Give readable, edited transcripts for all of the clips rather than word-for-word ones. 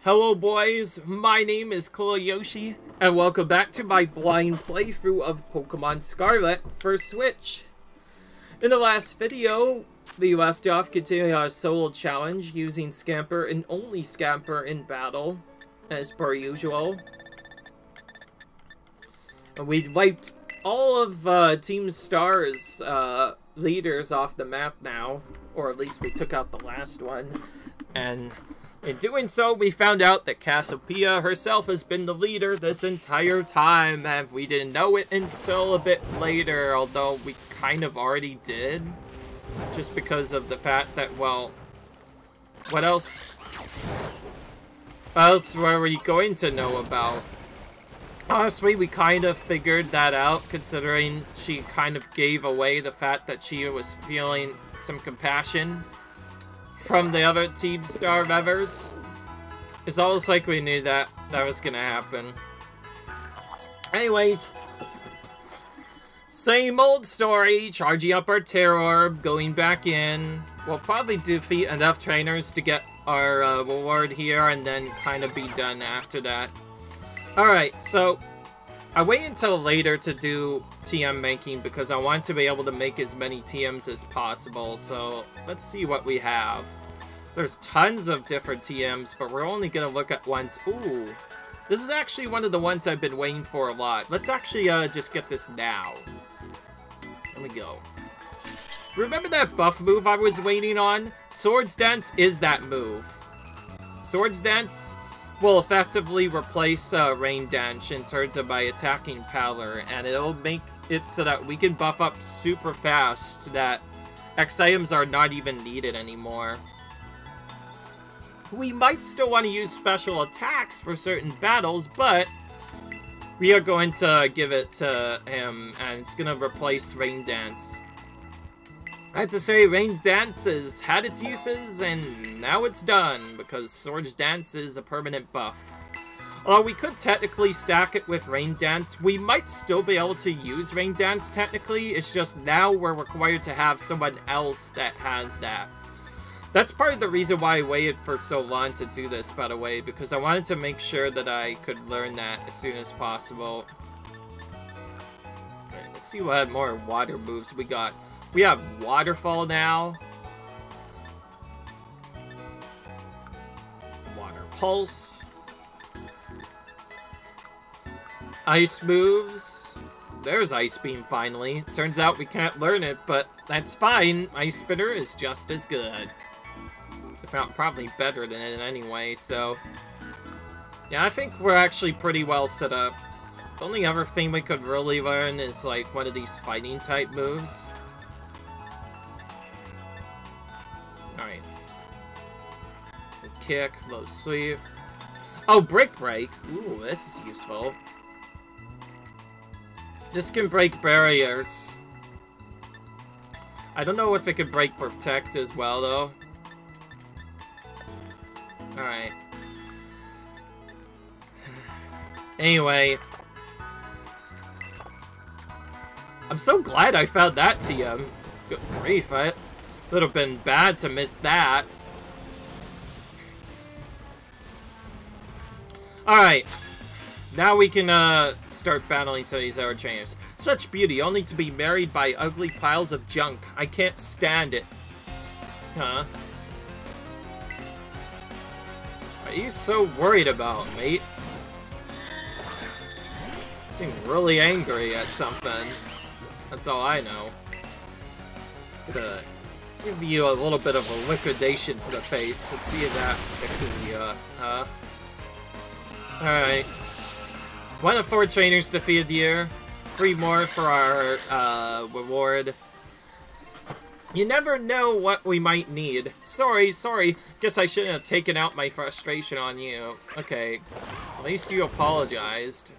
Hello boys, my name is Yoshi, and welcome back to my blind playthrough of Pokémon Scarlet for Switch. In the last video, we left off continuing our solo challenge using Scamper and only Scamper in battle, as per usual. And we wiped all of Team Star's leaders off the map now, or at least we took out the last one, and in doing so, we found out that Cassiopedia herself has been the leader this entire time, and we didn't know it until a bit later, although we kind of already did. Just because of the fact that, well, what else were we going to know about? Honestly, we kind of figured that out, considering she kind of gave away the fact that she was feeling some compassion from the other Team Star members. It's almost like we knew that was gonna happen. Anyways, same old story, charging up our Terror Orb, going back in. We'll probably defeat enough trainers to get our reward here and then kind of be done after that. Alright, so I wait until later to do TM making because I want to be able to make as many TMs as possible, so let's see what we have. There's tons of different TMs, but we're only going to look at ones. Ooh, this is actually one of the ones I've been waiting for a lot. Let's actually just get this now. There we go. Remember that buff move I was waiting on? Swords Dance is that move. Swords Dance will effectively replace Rain Dance in terms of my attacking power, and it'll make it so that we can buff up super fast so that X items are not even needed anymore. We might still want to use special attacks for certain battles, but we are going to give it to him, and it's going to replace Rain Dance. I have to say, Rain Dance has had its uses, and now it's done, because Swords Dance is a permanent buff. Although we could technically stack it with Rain Dance, we might still be able to use Rain Dance technically, it's just now we're required to have someone else that has that. That's part of the reason why I waited for so long to do this, by the way, because I wanted to make sure that I could learn that as soon as possible. Right, let's see what more water moves we got. We have Waterfall now. Water Pulse. Ice moves. There's Ice Beam finally. Turns out we can't learn it, but that's fine. Ice Spitter is just as good. If not, probably better than it anyway, so yeah, I think we're actually pretty well set up. The only other thing we could really learn is like one of these fighting type moves. Alright. Kick, low sweep. Oh, Brick Break! Ooh, this is useful. This can break barriers. I don't know if it could break Protect as well, though. Alright. Anyway. I'm so glad I found that TM. Good grief, it would have been bad to miss that. Alright. Now we can start battling some of these other trainers. Such beauty, only to be married by ugly piles of junk. I can't stand it. Huh? What are you so worried about, mate? You seem really angry at something. That's all I know. Gonna give you a little bit of a liquidation to the face. Let's see if that fixes you, huh? Alright. 1 of 4 trainers defeated here. 3 more for our reward. You never know what we might need. Sorry. Guess I shouldn't have taken out my frustration on you. Okay. At least you apologized.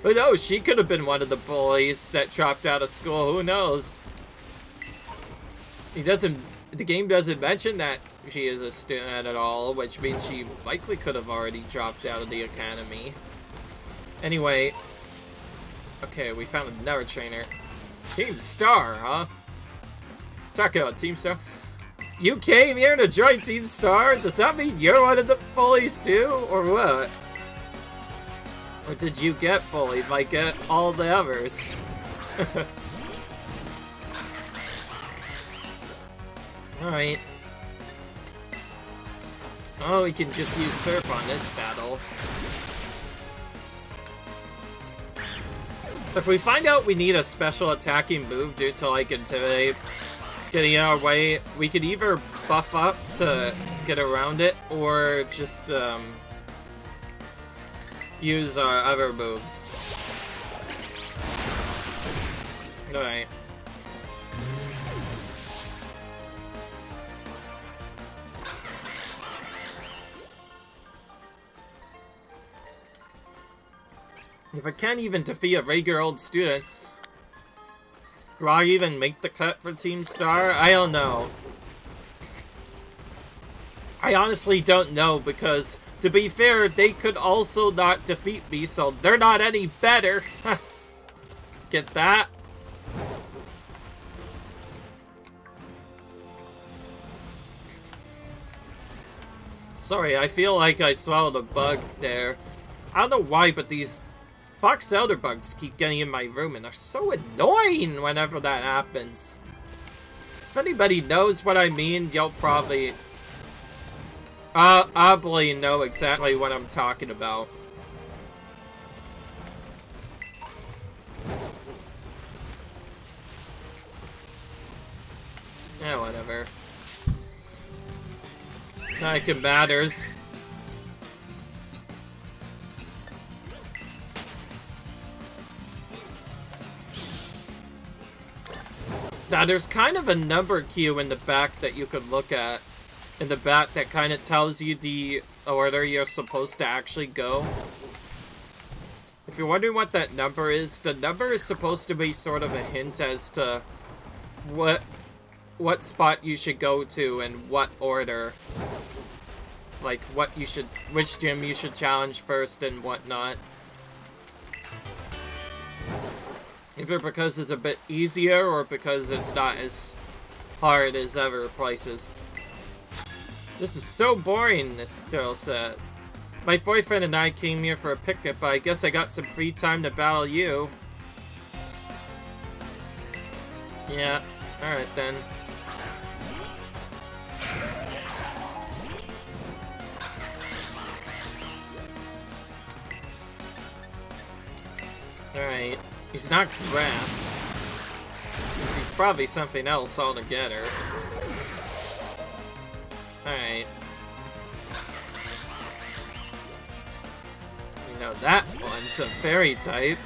Who knows? She could have been one of the bullies that dropped out of school. Who knows? The game doesn't mention that she is a student at all, which means she likely could have already dropped out of the academy. Anyway. Okay, we found another trainer. Team Star, huh? Talk about Team Star. You came here to join Team Star? Does that mean you're one of the bullies too, or what? Or did you get bullied like all the others? Alright. Oh, we can just use Surf on this battle. If we find out we need a special attacking move due to, like, Intimidate getting in our way, we could either buff up to get around it, or just, use our other moves. Alright. If I can't even defeat a regular old student, do I even make the cut for Team Star? I don't know. I honestly don't know, because, to be fair, they could also not defeat me, so they're not any better. Get that? Sorry, I feel like I swallowed a bug there. I don't know why, but these Fox Elder bugs keep getting in my room, and they're so annoying whenever that happens. If anybody knows what I mean, you'll probably know exactly what I'm talking about. Yeah, whatever. Not like it matters. Now, there's kind of a number queue in the back that you could look at. In the back that kind of tells you the order you're supposed to actually go. If you're wondering what that number is, the number is supposed to be sort of a hint as to what spot you should go to and what order. Like, which gym you should challenge first and whatnot. Either because it's a bit easier, or because it's not as hard as other places. This is so boring, this girl said. My boyfriend and I came here for a picnic, but I guess I got some free time to battle you. Yeah, alright then. Alright. He's not grass. He's probably something else altogether. Alright. You know, that one's a fairy type.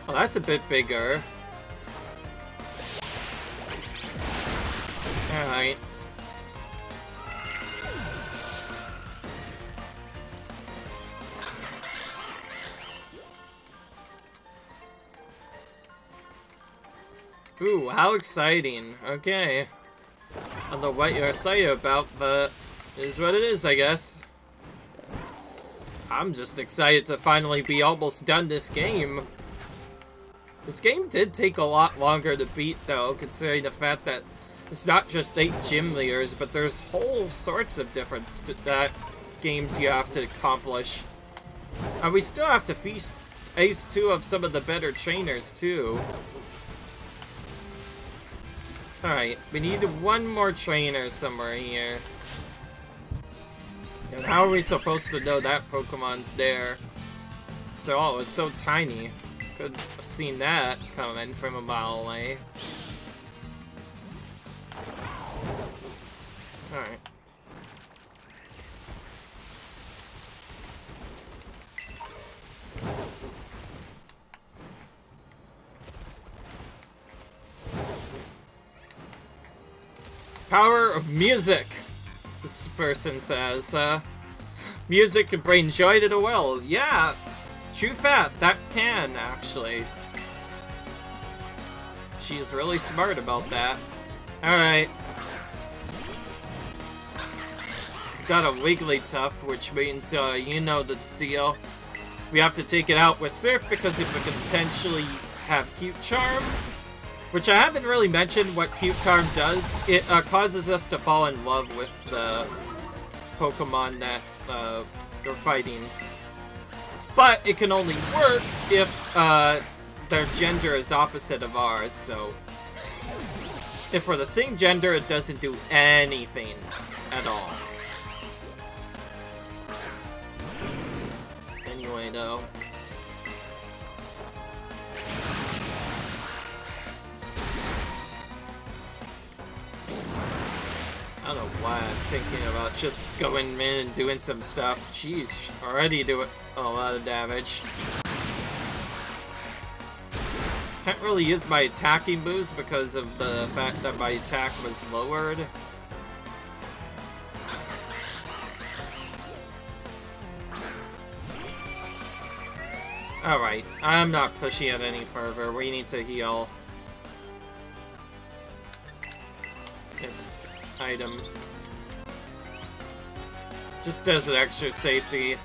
Oh, that's a bit bigger. Alright. Ooh, how exciting. Okay. I don't know what you're excited about, but it is what it is, I guess. I'm just excited to finally be almost done this game. This game did take a lot longer to beat, though, considering the fact that it's not just 8 gym leaders, but there's whole sorts of different games you have to accomplish. And we still have to ace 2 of some of the better trainers, too. Alright, we need one more trainer somewhere here. And how are we supposed to know that Pokemon's there? Oh, it's so tiny. Could have seen that coming from a mile away. Alright. Power of music, this person says. Music can bring joy to the world. Yeah, true fact, that can, actually. She's really smart about that. Alright. Got a Wigglytuff, which means, you know the deal. We have to take it out with Surf because it would potentially have Cute Charm. Which I haven't really mentioned what Q-Charm does. It causes us to fall in love with the Pokemon that we're fighting. But it can only work if their gender is opposite of ours, so... If we're the same gender, it doesn't do anything at all. Anyway, though. I don't know why I'm thinking about just going in and doing some stuff. Jeez, already doing a lot of damage. Can't really use my attacking boost because of the fact that my attack was lowered. Alright, I'm not pushing it any further. We need to heal. This item. Just as an extra safety.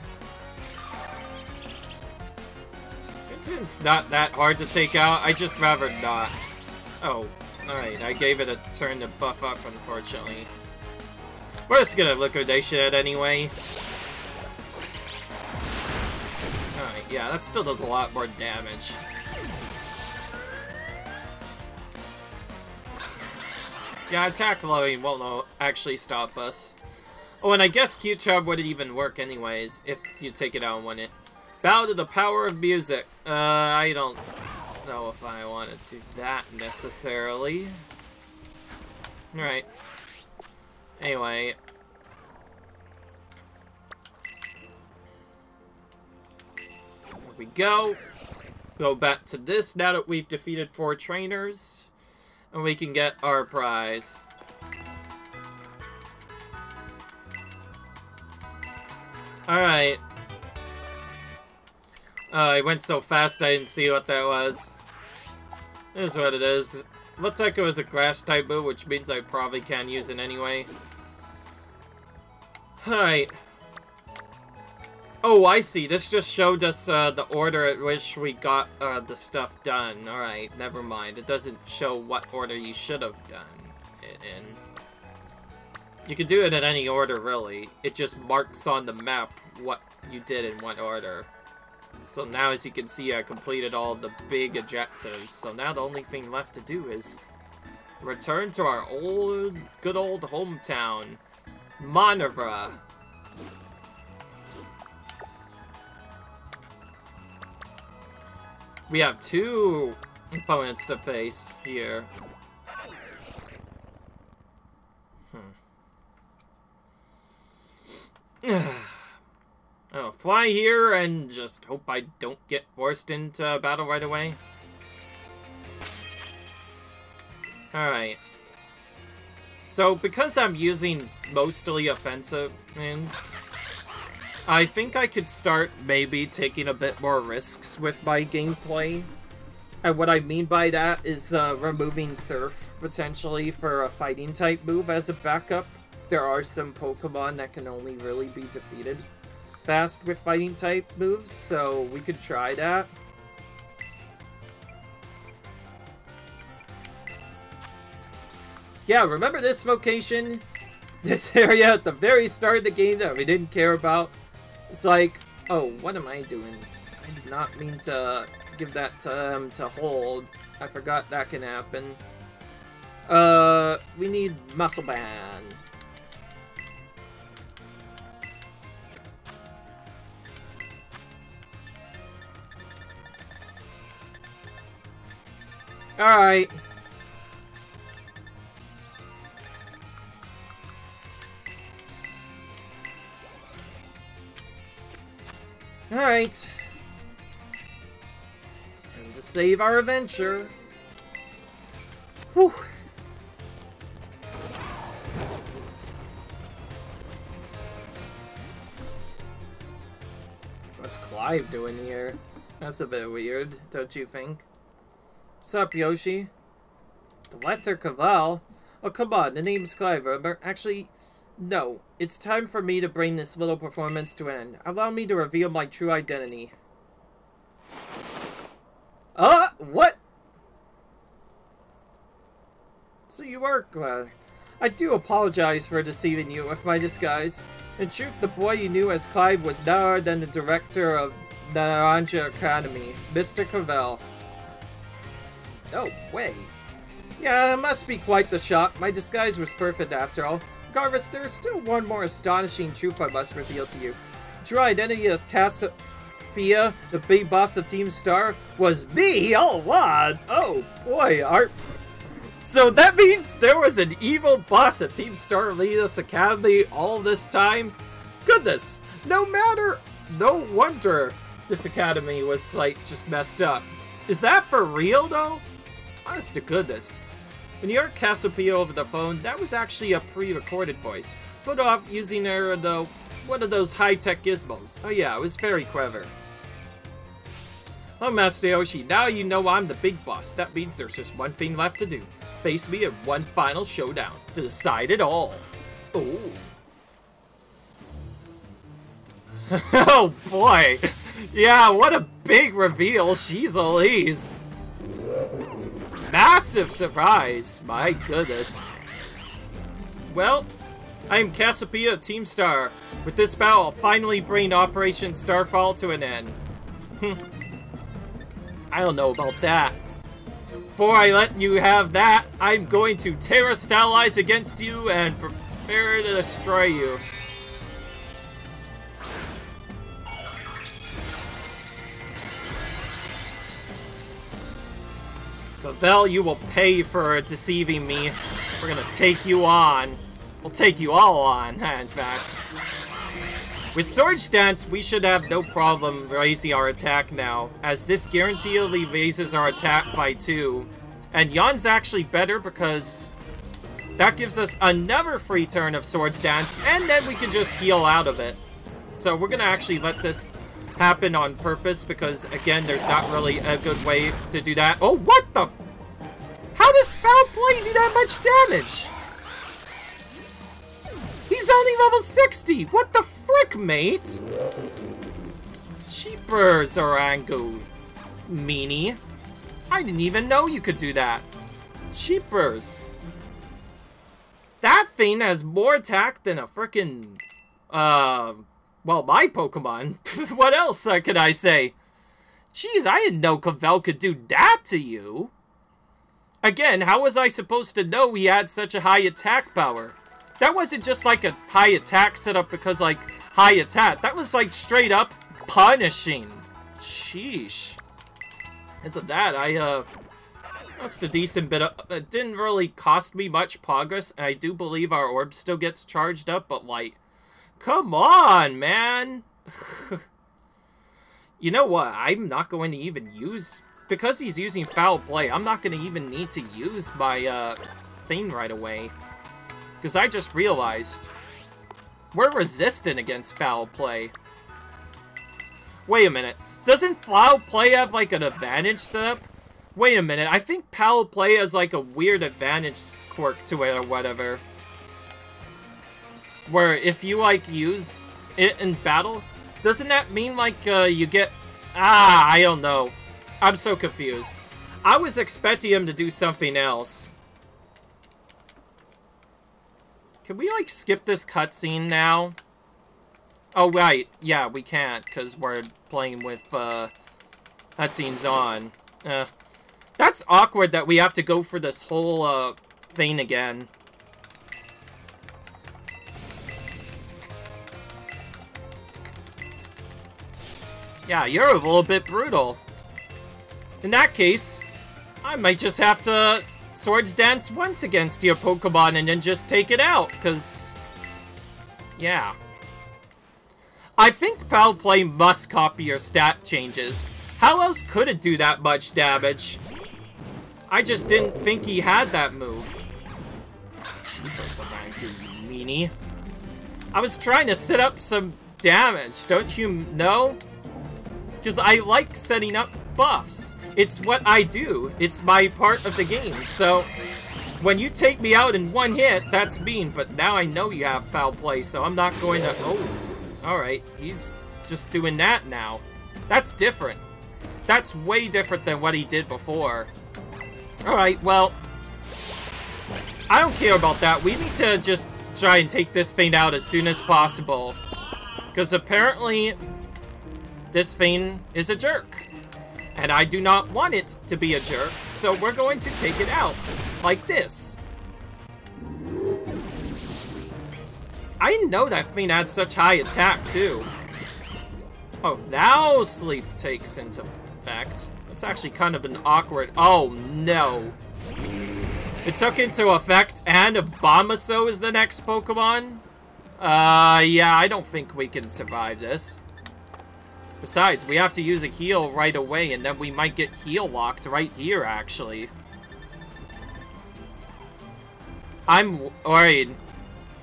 It's not that hard to take out, I just rather not. Oh, alright, I gave it a turn to buff up, unfortunately. We're just gonna liquidation it anyway. Alright, yeah, that still does a lot more damage. Yeah, attack lowering won't actually stop us. Oh, and I guess Q-Charm wouldn't even work anyways, if you take it out and win it. Bow to the power of music. I don't know if I want to do that necessarily. Alright. Anyway. There we go. Go back to this now that we've defeated 4 trainers. And we can get our prize. Alright. It went so fast I didn't see what that was. Here's what it is. Looks like it was a grass type move, which means I probably can use it anyway. Alright. Oh, I see. This just showed us the order at which we got the stuff done. Alright, never mind. It doesn't show what order you should have done it in. You can do it in any order, really. It just marks on the map what you did in what order. So now, as you can see, I completed all the big objectives. So now the only thing left to do is return to our good old hometown, Monivra. We have 2 opponents to face here. I'll fly here and just hope I don't get forced into battle right away. Alright. So, because I'm using mostly offensive moves, I think I could start maybe taking a bit more risks with my gameplay. And what I mean by that is removing Surf, potentially, for a fighting type move as a backup. There are some Pokemon that can only really be defeated fast with fighting type moves, so we could try that. Yeah, remember this location? This area at the very start of the game that we didn't care about? It's like, oh, what am I doing? I did not mean to give that to hold. I forgot that can happen. We need Muscle Band. Alright. Alright. And to save our adventure. Whew. What's Clive doing here? That's a bit weird, don't you think? What's up, Yoshi? The letter Cavall? Oh, come on, the name's Clive, but actually, no. It's time for me to bring this little performance to an end. Allow me to reveal my true identity. What? So you are glad. I do apologize for deceiving you with my disguise. In truth, the boy you knew as Clive was none other than the director of the Naranja Academy, Mr. Cavell. No way. Yeah, it must be quite the shock. My disguise was perfect after all. Regardless, there is still one more astonishing truth I must reveal to you. The true identity of Cassiopedia, the big boss of Team Star, was me! Oh, what? Oh, boy, So that means there was an evil boss of Team Star leading this academy all this time? Goodness! No wonder this academy was, like, just messed up. Is that for real, though? Honest to goodness. When you heard Cassiopedia over the phone, that was actually a pre-recorded voice. Put off using one of those high-tech gizmos. Oh yeah, it was very clever. Oh, Master Yoshi, now you know I'm the big boss. That means there's just one thing left to do. Face me in one final showdown to decide it all. Oh. Oh boy. Yeah, what a big reveal. She's Elise. Massive surprise. My goodness. Well, I'm Cassiopedia of Team Star. With this battle, I'll finally bring Operation Starfall to an end. I don't know about that. Before I let you have that, I'm going to terrestrialize against you and prepare to destroy you. Cavell, you will pay for deceiving me. We're gonna take you on. We'll take you all on, in fact. With Sword Dance, we should have no problem raising our attack now, as this guaranteedly raises our attack by 2. And Yon's actually better because that gives us another free turn of Sword Dance, and then we can just heal out of it. So we're gonna actually let this happen on purpose because, again, there's not really a good way to do that. Oh, what the? How does Foul Play do that much damage? He's only level 60! What the frick, mate? Cheapers, Orango. Meanie. I didn't even know you could do that. Cheapers. That thing has more attack than a frickin'... well, my Pokemon. What else could I say? Jeez, I didn't know Cavell could do that to you. Again, how was I supposed to know he had such a high attack power? That wasn't just like a high attack setup because, like, high attack. That was, like, straight up punishing. Sheesh. As of that, lost a decent bit of... It didn't really cost me much progress, and I do believe our orb still gets charged up, but, like... Come on, man! You know what? I'm not going to even use... Because he's using Foul Play, I'm not going to even need to use my, thing right away. Because I just realized... We're resistant against Foul Play. Wait a minute. Doesn't Foul Play have, like, an advantage setup? Wait a minute. I think Foul Play has, like, a weird advantage quirk to it or whatever. Where if you, like, use it in battle, doesn't that mean, like, you get... I don't know. I'm so confused. I was expecting him to do something else. Can we, like, skip this cutscene now? Oh, right. Yeah, we can't, because we're playing with, cutscenes on. That's awkward that we have to go for this whole, thing again. Yeah, you're a little bit brutal. In that case, I might just have to Swords Dance once against your Pokemon and then just take it out, because... Yeah. I think Foul Play must copy your stat changes. How else could it do that much damage? I just didn't think he had that move. You meanie. I was trying to set up some damage, don't you know? Because I like setting up buffs. It's what I do. It's my part of the game. So, when you take me out in one hit, that's mean. But now I know you have Foul Play, so I'm not going to... Oh, alright. He's just doing that now. That's different. That's way different than what he did before. Alright, well... I don't care about that. We need to just try and take this Fiend out as soon as possible. Because apparently, this Fiend is a jerk. And I do not want it to be a jerk, so we're going to take it out. Like this. I didn't know that Fiend had such high attack, too. Oh, now Sleep takes into effect. That's actually kind of an awkward... Oh, no. It took into effect, and Abomaso is the next Pokemon? Yeah, I don't think we can survive this. Besides, we have to use a heal right away, and then we might get heal locked right here, actually. I'm worried.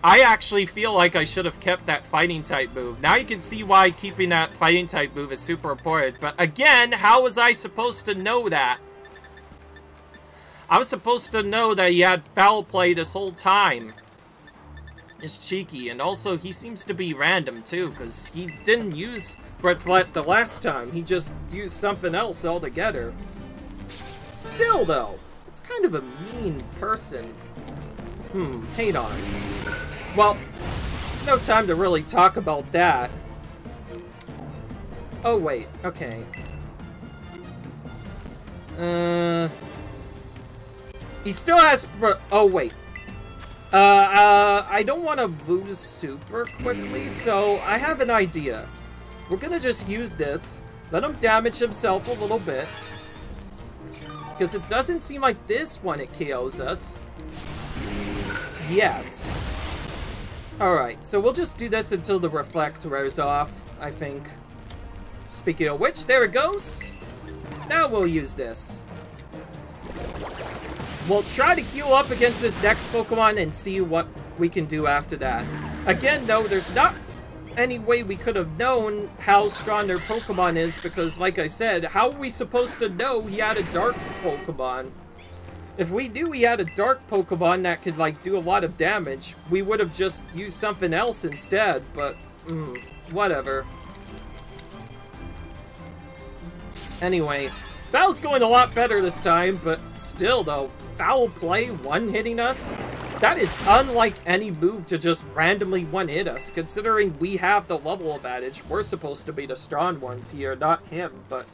I actually feel like I should have kept that fighting type move. Now you can see why keeping that fighting type move is super important. But again, how was I supposed to know that? I was supposed to know that he had foul play this whole time. It's cheeky, and also he seems to be random too, because he didn't use Red Flat the last time. He just used something else altogether. Still though, it's kind of a mean person. Hate on. Well, no time to really talk about that. Oh wait, okay. He still has... Oh wait. I don't want to lose super quickly, so I have an idea. We're gonna just use this, let him damage himself a little bit. Because it doesn't seem like this one it KOs us. Yet. Alright, so we'll just do this until the Reflect wears off, I think. Speaking of which, there it goes. Now we'll use this. We'll try to heal up against this next Pokemon and see what we can do after that. Again, though, there's not any way we could have known how strong their Pokemon is because, like I said, how are we supposed to know he had a Dark Pokemon? If we knew he had a Dark Pokemon that could, like, do a lot of damage, we would have just used something else instead, but, whatever. Anyway, Foul's going a lot better this time, but still, though, Foul Play one-hitting us? That is unlike any move to just randomly one-hit us, considering we have the level advantage. We're supposed to be the strong ones here, not him, but...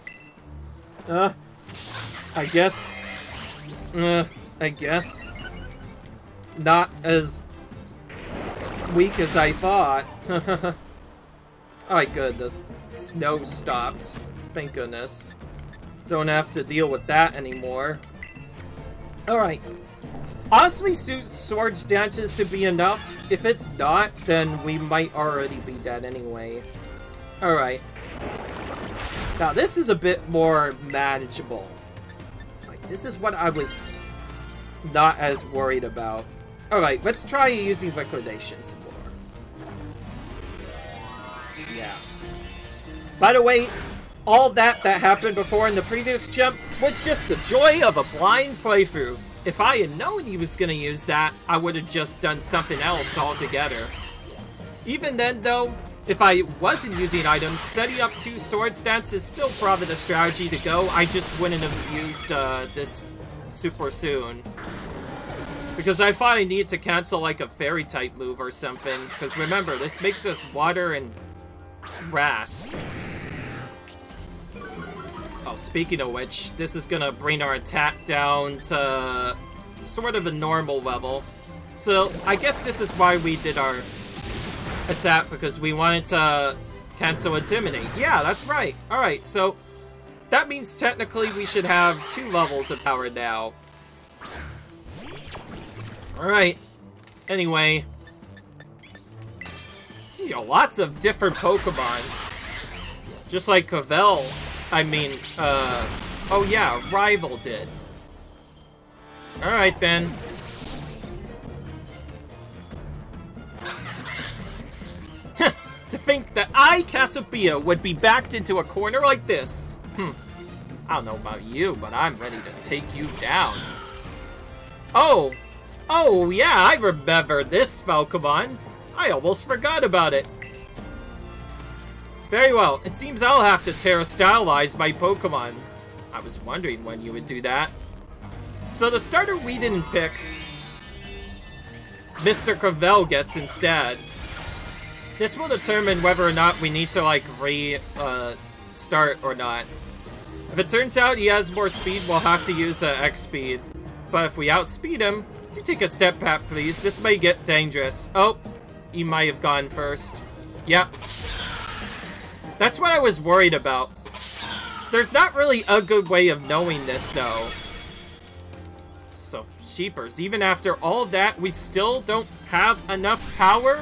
I guess... I guess. Not as weak as I thought. Alright, good. The snow stopped. Thank goodness. Don't have to deal with that anymore. Alright. Honestly, Swords Dances should be enough. If it's not, then we might already be dead anyway. Alright. Now, this is a bit more manageable. This is what I was not as worried about. Alright, let's try using Liquidation some more. Yeah. By the way, all that happened before in the previous jump was just the joy of a blind playthrough. If I had known he was going to use that, I would have just done something else altogether. Even then, though, if I wasn't using items, setting up 2 sword stats is still probably the strategy to go. I just wouldn't have used this super soon. Because I thought I needed to cancel like a fairy type move or something. Because remember, this makes us water and grass. Oh, speaking of which, this is gonna bring our attack down to sort of a normal level. So, I guess this is why we did our attack, because we wanted to cancel Intimidate. Yeah, that's right. Alright, so that means technically we should have 2 levels of power now. Alright. Anyway. See, lots of different Pokemon. Just like Cavell. I mean, oh yeah, Rival did. Alright then. To think that I, Cassiopedia, would be backed into a corner like this. I don't know about you, but I'm ready to take you down. Oh! Oh yeah, I remember this Pokemon. I almost forgot about it. Very well, it seems I'll have to Terra-stylize my Pokemon. I was wondering when you would do that. So the starter we didn't pick Mr. Gravel gets instead. This will determine whether or not we need to, like, start or not. If it turns out he has more speed, we'll have to use X speed. But if we outspeed him, do take a step back, please. This may get dangerous. Oh, he might have gone first. Yep. That's what I was worried about. There's not really a good way of knowing this, though. So, sheepers, even after all of that, we still don't have enough power?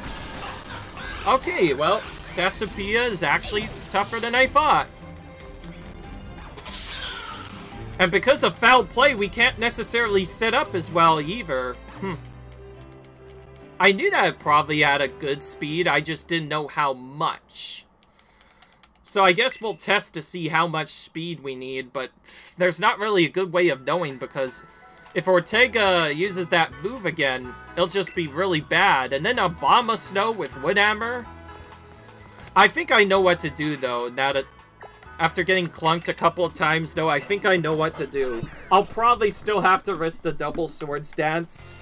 Okay, well, Cassiopedia is actually tougher than I thought. And because of foul play, we can't necessarily set up as well either. I knew that it probably had a good speed, I just didn't know how much. So I guess we'll test to see how much speed we need, but there's not really a good way of knowing because if Ortega uses that move again, it'll just be really bad. And then a bomb of snow with Woodhammer? I think I know what to do though, now that after getting clunked a couple of times, though, I think I know what to do. I'll probably still have to risk the double sword stance.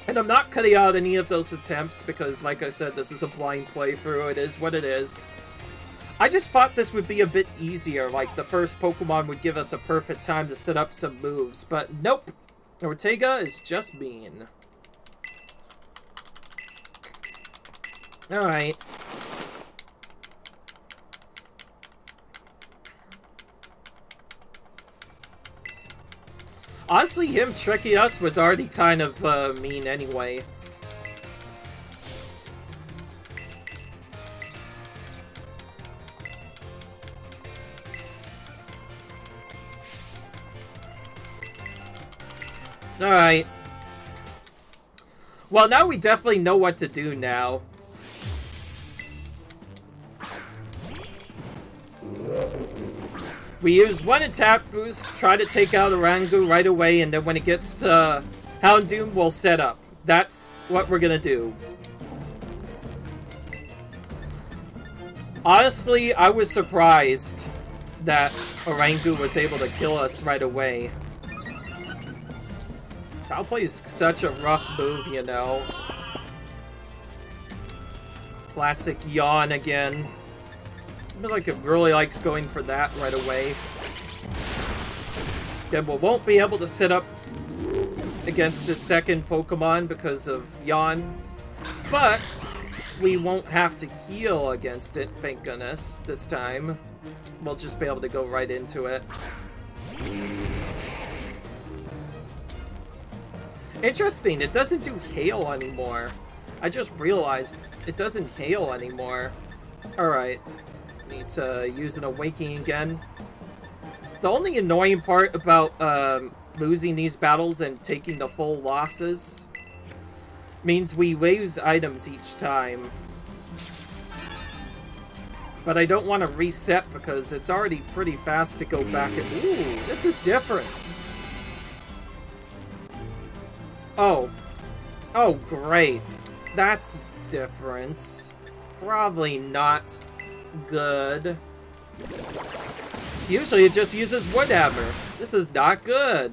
And I'm not cutting out any of those attempts because, like I said, this is a blind playthrough. It is what it is. I just thought this would be a bit easier, like the first Pokemon would give us a perfect time to set up some moves. But nope. Ortega is just mean. Alright. Honestly, him tricking us was already kind of mean anyway. Alright. Well, now we definitely know what to do now. We use one attack boost, try to take out Orangu right away, and then when it gets to Houndoom, we'll set up. That's what we're gonna do. Honestly, I was surprised that Orangu was able to kill us right away. Foul Play is such a rough move, you know. Classic yawn again. Seems like it really likes going for that right away. Then we won't be able to set up against the second Pokemon because of yawn. But we won't have to heal against it, thank goodness, this time. We'll just be able to go right into it. Interesting, it doesn't do hail anymore. I just realized it doesn't hail anymore. Alright. Need to use an Awakening again. The only annoying part about losing these battles and taking the full losses means we lose items each time. But I don't want to reset because it's already pretty fast to go back and... Ooh, this is different. Oh. Oh, great. That's different. Probably not good. Usually it just uses Woodhammer. This is not good.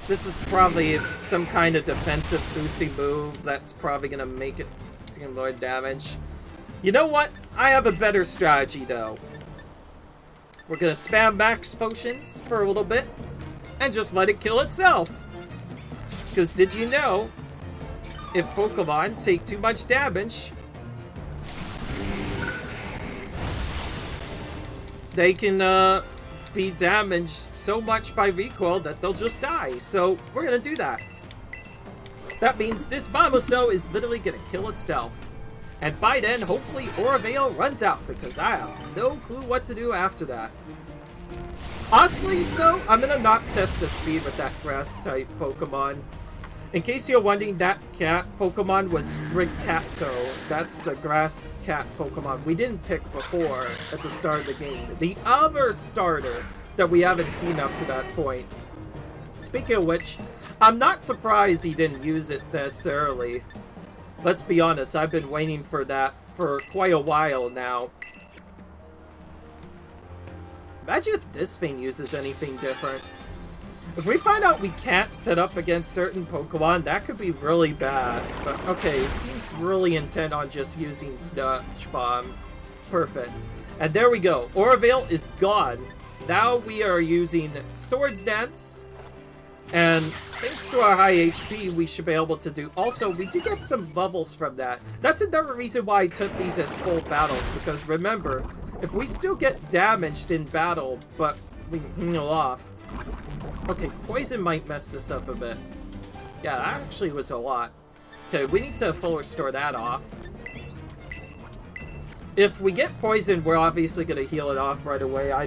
This is probably some kind of defensive boosting move that's probably gonna make it to avoid damage. You know what? I have a better strategy though. We're gonna spam max potions for a little bit and just let it kill itself. Because did you know, if Pokemon take too much damage, they can be damaged so much by recoil that they'll just die. So we're gonna do that. That means this Bombosel is literally gonna kill itself. And by then, hopefully Aura Veil runs out because I have no clue what to do after that. Honestly, though, I'm gonna not test the speed with that grass-type Pokemon. In case you're wondering, that cat Pokemon was Sprigcato. That's the grass cat Pokemon we didn't pick before at the start of the game. The other starter that we haven't seen up to that point. Speaking of which, I'm not surprised he didn't use it necessarily. Let's be honest, I've been waiting for that for quite a while now. Imagine if this thing uses anything different. If we find out we can't set up against certain Pokemon, that could be really bad. But okay, it seems really intent on just using Sludge Bomb. Perfect. And there we go. Orovale is gone. Now we are using Swords Dance. And thanks to our high HP, we should be able to do... Also, we did get some bubbles from that. That's another reason why I took these as full battles. Because remember, if we still get damaged in battle, but we heal off... Okay, poison might mess this up a bit. Yeah, that actually was a lot. Okay, we need to full restore that off. If we get poisoned, we're obviously gonna heal it off right away. I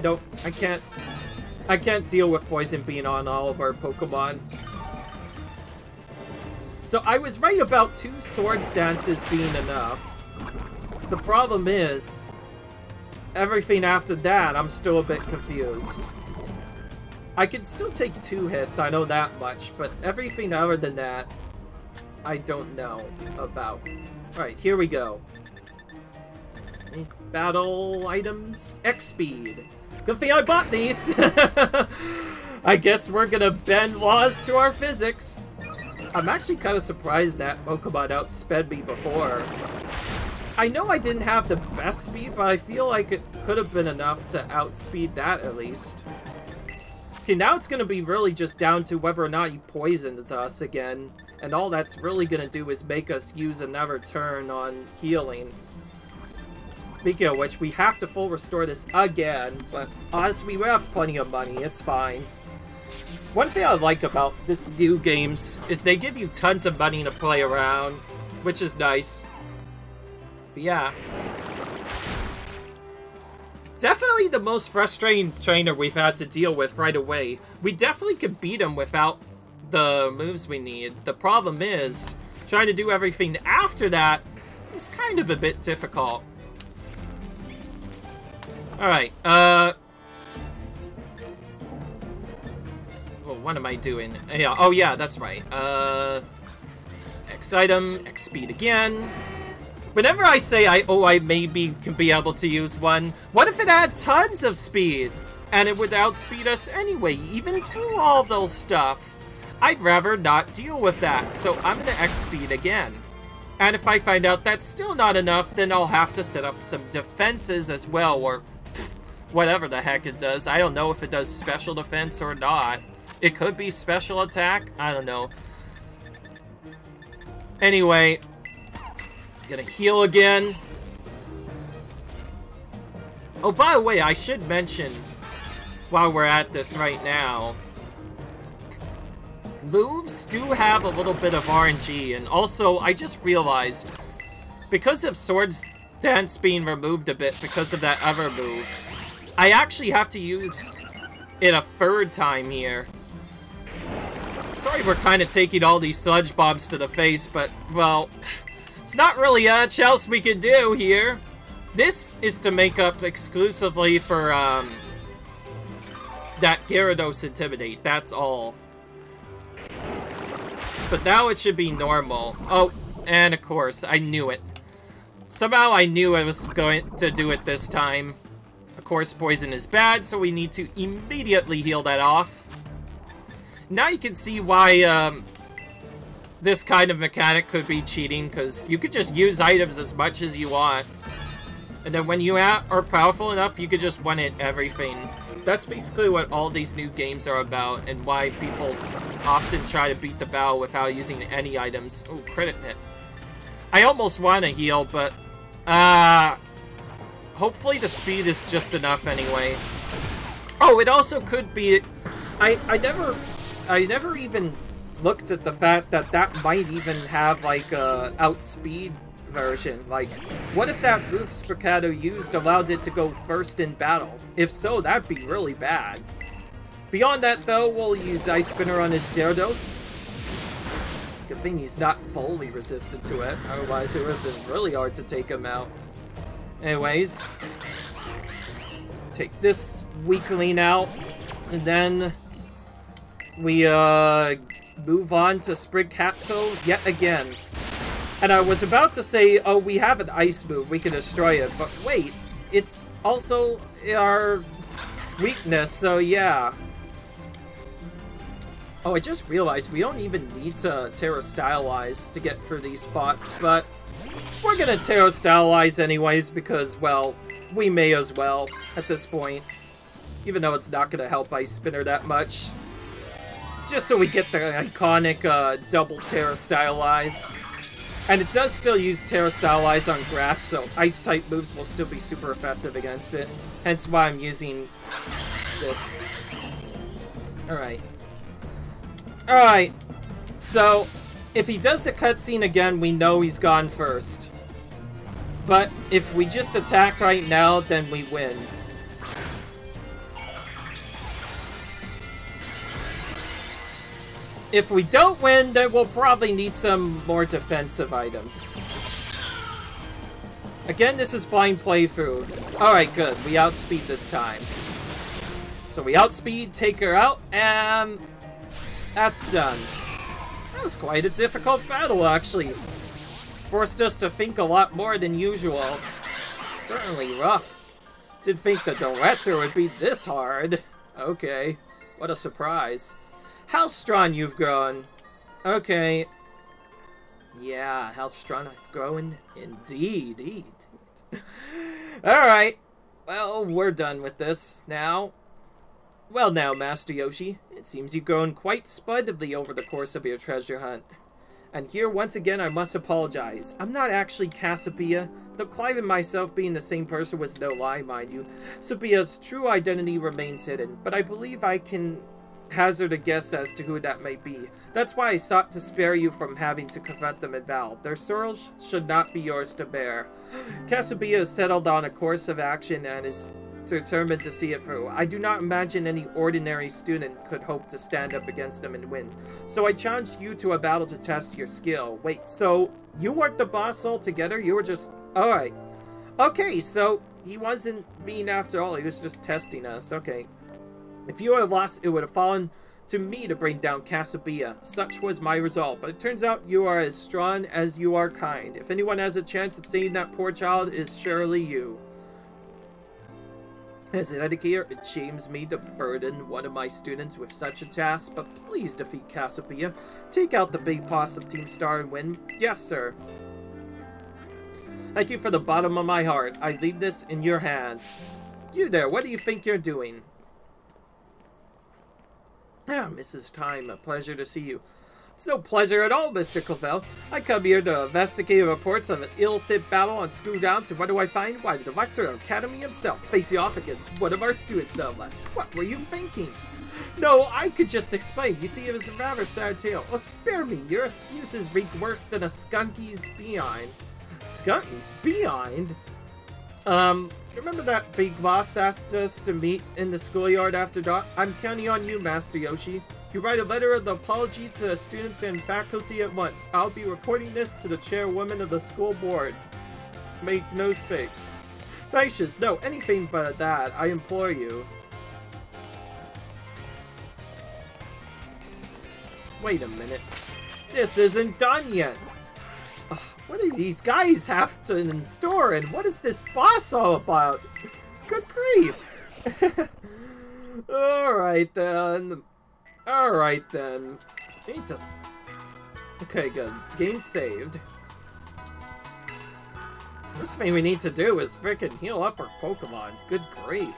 can't deal with poison being on all of our Pokemon. So I was right about 2 Swords Dances being enough. The problem is, everything after that, I'm still a bit confused. I can still take 2 hits, I know that much, but everything other than that, I don't know about. Alright, here we go. Battle items, X-Speed. Good thing I bought these! I guess we're gonna bend laws to our physics. I'm actually kind of surprised that Pokemon outsped me before. I know I didn't have the best speed, but I feel like it could have been enough to outspeed that at least. Okay, now it's gonna be really just down to whether or not he poisons us again. And all that's really gonna do is make us use another turn on healing. Speaking of which, we have to full restore this again, but honestly, we have plenty of money, it's fine. One thing I like about this new games is they give you tons of money to play around, which is nice. But yeah. Definitely the most frustrating trainer we've had to deal with right away. We definitely could beat him without the moves we need. The problem is, trying to do everything after that is kind of a bit difficult. Alright, well, what am I doing? Yeah, oh yeah, that's right. X item, X speed again. Whenever I say I maybe can be able to use one, what if it had tons of speed? And it would outspeed us anyway, even through all those stuff. I'd rather not deal with that, so I'm gonna X speed again. And if I find out that's still not enough, then I'll have to set up some defenses as well, or whatever the heck it does. I don't know if it does special defense or not. It could be special attack. I don't know. Anyway, gonna heal again. Oh, by the way, I should mention, while we're at this right now, moves do have a little bit of RNG, and also, I just realized, because of Swords Dance being removed a bit because of that other move, I actually have to use it a 3rd time here. Sorry we're kind of taking all these sludge bombs to the face, but, well, it's not really much else we can do here. This is to make up exclusively for, that Gyarados Intimidate, that's all. But now it should be normal. Oh, and of course, I knew it. Somehow I knew I was going to do it this time. Of course, poison is bad, so we need to immediately heal that off. Now you can see why, this kind of mechanic could be cheating, because you could just use items as much as you want. And then when you are powerful enough, you could just one-hit everything. That's basically what all these new games are about, and why people often try to beat the battle without using any items. Oh, crit hit. I almost want to heal, but, hopefully the speed is just enough anyway. Oh, it also could be... I never even looked at the fact that that might even have, like, a outspeed version. Like, what if that move Spricato used allowed it to go first in battle? If so, that'd be really bad. Beyond that, though, we'll use Ice Spinner on his Gyarados. Good thing he's not fully resistant to it, otherwise it would have been really hard to take him out. Anyways, take this weakling out, and then we move on to Sprigatito yet again. And I was about to say, oh, we have an ice move, we can destroy it, but wait, it's also our weakness, so yeah. Oh, I just realized we don't even need to Terra Stylize to get through these spots, but we're gonna Terra Stylize anyways because, well, we may as well at this point. Even though it's not gonna help Ice Spinner that much. Just so we get the iconic double Terra Stylize. And it does still use Terra Stylize on grass, so Ice-type moves will still be super effective against it. Hence why I'm using this. Alright. Alright. So, if he does the cutscene again, we know he's gone first. But if we just attack right now, then we win. If we don't win, then we'll probably need some more defensive items. Again, this is blind playthrough. Alright, good. We outspeed this time. So we outspeed, take her out, and that's done. That was quite a difficult battle, actually. Forced us to think a lot more than usual. Certainly rough. Didn't think the Director would be this hard. Okay. What a surprise. How strong you've grown. Okay. Yeah, how strong I've grown. Indeed. Alright. Well, we're done with this now. Well now, Master Yoshi. It seems you've grown quite splendidly over the course of your treasure hunt. And here, once again, I must apologize. I'm not actually Cassiopeia, though Clive and myself being the same person was no lie, mind you. Sophia's true identity remains hidden, but I believe I can hazard a guess as to who that may be. That's why I sought to spare you from having to confront them in battle. Their sorrows should not be yours to bear. Cassiopeia has settled on a course of action and is determined to see it through. I do not imagine any ordinary student could hope to stand up against them and win. So I challenged you to a battle to test your skill. Wait, so you weren't the boss altogether? You were just... Alright. Okay, so he wasn't mean after all. He was just testing us. Okay. If you had lost, it would have fallen to me to bring down Cassiopeia. Such was my resolve. But it turns out you are as strong as you are kind. If anyone has a chance of saving that poor child, it is surely you. As an educator, it shames me to burden one of my students with such a task, but please defeat Cassiopeia. Take out the big boss of Team Star and win. Yes, sir. Thank you from the bottom of my heart. I leave this in your hands. You there, what do you think you're doing? Ah, Mrs. Time, a pleasure to see you. It's no pleasure at all, Mr. Clavel. I come here to investigate reports of an illicit battle on school grounds, and what do I find? Why, the director of the academy himself, facing off against one of our students, no less. What were you thinking? No, I could just explain. You see, it was a rather sad tale. Oh, spare me. Your excuses reek worse than a skunky's behind. Skunky's behind? Remember that big boss asked us to meet in the schoolyard after dark? I'm counting on you, Master Yoshi. You write a letter of apology to the students and faculty at once. I'll be reporting this to the chairwoman of the school board. Make no mistake. Gracious, no, anything but that, I implore you. Wait a minute. This isn't done yet. Ugh, what do these guys have to in store, and what is this boss all about? Good grief. Alright then. Alright then. Need to... Okay, good. Game saved. First thing we need to do is frickin' heal up our Pokemon. Good grief.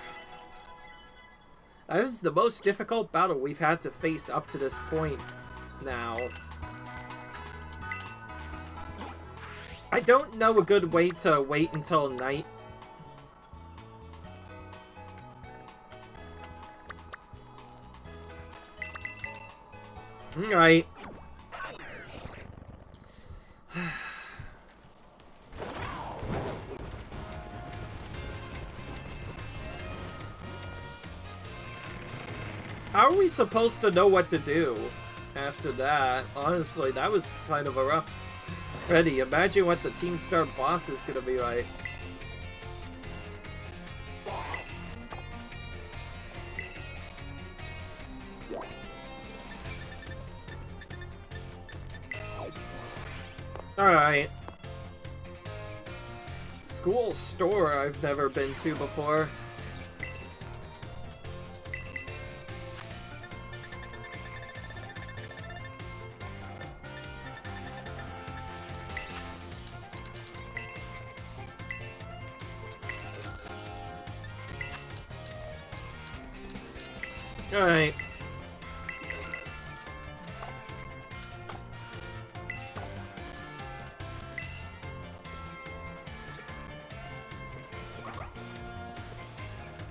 This is the most difficult battle we've had to face up to this point now. I don't know a good way to wait until night. Alright. How are we supposed to know what to do after that? Honestly, that was kind of a rough... Freddy, imagine what the Team Star boss is gonna be like. Alright. School store I've never been to before. Alright.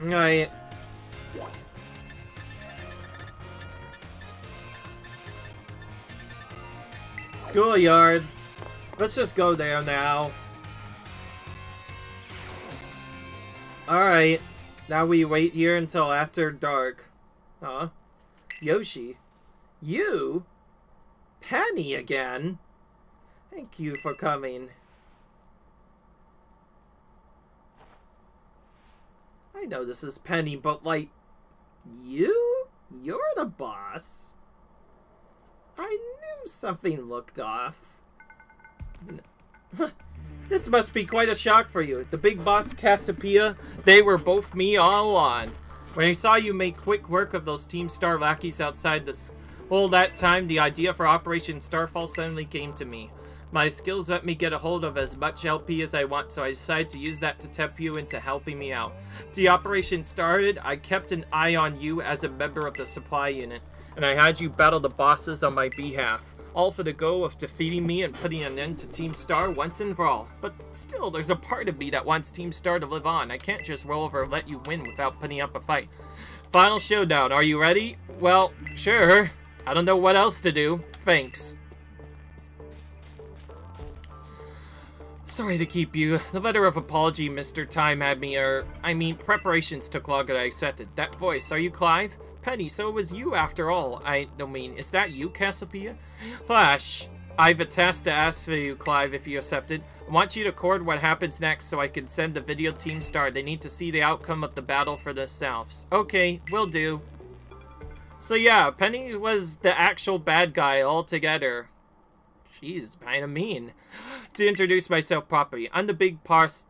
Alright. Schoolyard. Let's just go there now. Alright. Now we wait here until after dark. Huh? Yoshi. You? Penny again? Thank you for coming. I know this is Penny, but like... You? You're the boss? I knew something looked off. This must be quite a shock for you. The big boss, Cassiopedia, they were both me all along. When I saw you make quick work of those Team Star lackeys outside this all that time, the idea for Operation Starfall suddenly came to me. My skills let me get a hold of as much LP as I want, so I decided to use that to tempt you into helping me out. The operation started, I kept an eye on you as a member of the supply unit, and I had you battle the bosses on my behalf. All for the goal of defeating me and putting an end to Team Star once and for all. But still, there's a part of me that wants Team Star to live on. I can't just roll over and let you win without putting up a fight. Final showdown, are you ready? Well, sure. I don't know what else to do. Thanks. Sorry to keep you. The letter of apology Mr. Time had me, preparations took longer than I expected. That voice, are you Clive? Penny, so it was you after all. I don't mean, is that you, Cassiopedia? Flash, I've a task to ask for you, Clive, if you accepted. I want you to record what happens next so I can send the video Team Star. They need to see the outcome of the battle for themselves. Okay, will do. So yeah, Penny was the actual bad guy altogether. She's kinda mean. To introduce myself properly, I'm the big boss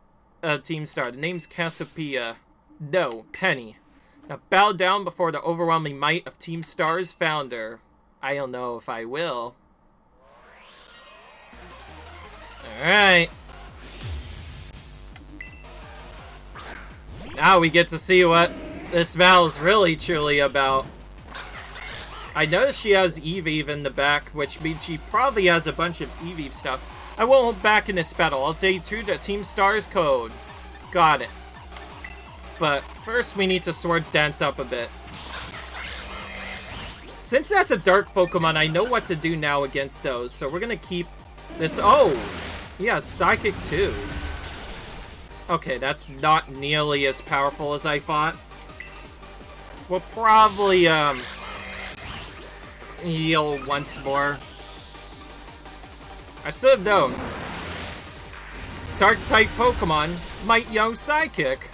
Team Star. The name's Cassiopedia. No, Penny. Now bow down before the overwhelming might of Team Star's founder. I don't know if I will. Alright. Now we get to see what this battle's really truly about. I noticed she has Eevee in the back, which means she probably has a bunch of Eevee stuff. I won't hold back in this battle. I'll stay true to Team Star's code. Got it. But first we need to Swords Dance up a bit. Since that's a dark Pokemon, I know what to do now against those. So we're gonna keep this... Oh! Yeah, Psychic too. Okay, that's not nearly as powerful as I thought. We'll probably, heal once more. I should have known. Dark-type Pokemon might young Psychic.